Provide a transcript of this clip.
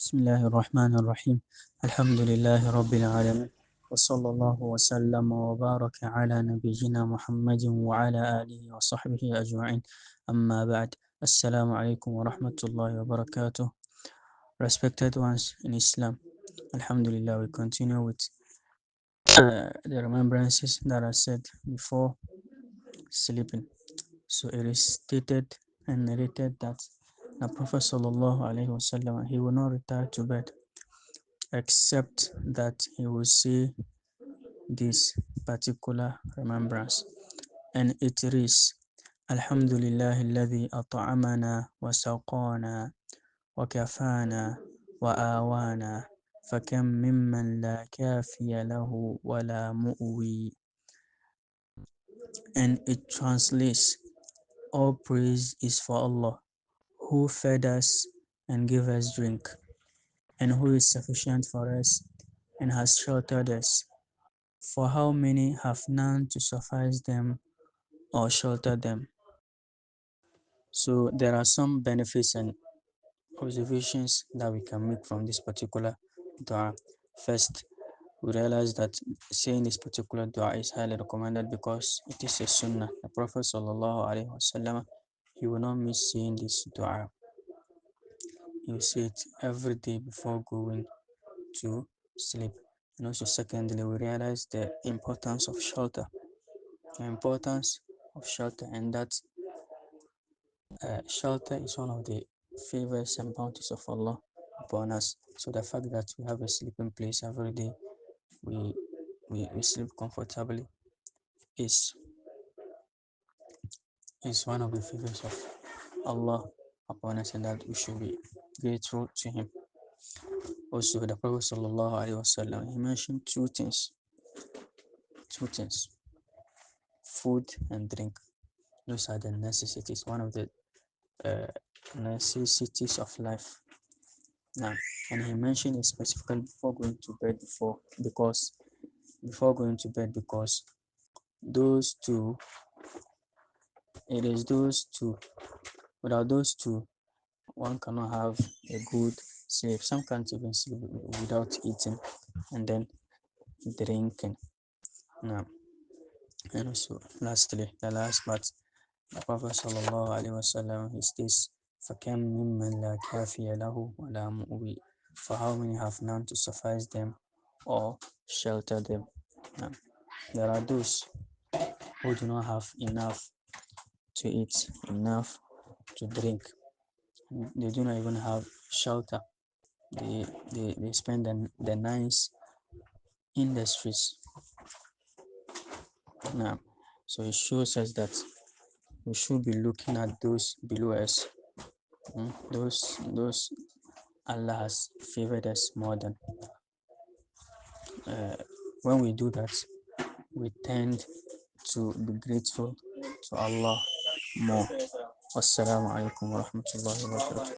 بسم الله الرحمن الرحيم. الحمد لله رب العالمين، وصلى الله وسلم وبارك على نبينا محمد وعلى آله وصحبه أجمعين. أما بعد، السلام عليكم ورحمة الله وبركاته. Respected ones in Islam, Alhamdulillah, we continue with the remembrances that are said before sleeping. So it is stated and narrated that the Prophet sallallahu alaihi wasallam, he will not retire to bed except that he will say this particular remembrance, and it is Alhamdulillah alladhi at'amana wa saqana wa kafana wa awana fakam mimman la kafiya lahu wa la mu'wi, and it translates, all praise is for Allah who fed us and gave us drink, and who is sufficient for us and has sheltered us. For how many have none to suffice them or shelter them? So there are some benefits and observations that we can make from this particular dua. First, we realize that saying this particular dua is highly recommended because it is a sunnah. The Prophet sallallahu alaihi wasallam, he will not miss saying this dua. He will say it every day before going to sleep. And also, secondly, we realize the importance of shelter. The importance of shelter, and that shelter is one of the favors and bounties of Allah upon us. So the fact that we have a sleeping place every day, we we sleep comfortably, is one of the favors of Allah upon us, and that we should be grateful to Him. Also, the Prophet sallallahu alaihi wasallam, he mentioned two things: food and drink. Those are the necessities, one of the necessities of life. Now, and he mentioned it specifically before going to bed, before going to bed, because those two, it is those two. Without those two, one cannot have a good sleep. Some can't even sleep without eating and then drinking. Now, and also, lastly, the last part, the Prophet sallallahu alaihi wasallam, he states, فَكَمْ مِمَّنْ لَا كَافِيَ لَهُ وَلَا مُؤْوِي. For how many have none to suffice them or shelter them? Now, there are those who do not have enough to eat, enough to drink. They do not even have shelter. They spend the nights in the streets. Now, so it shows us that we should be looking at those below us. Those Allah has favored us more than. When we do that, we tend to be grateful to Allah more. Wassalamu alaikum wa rahmatullahi wa barakatuh.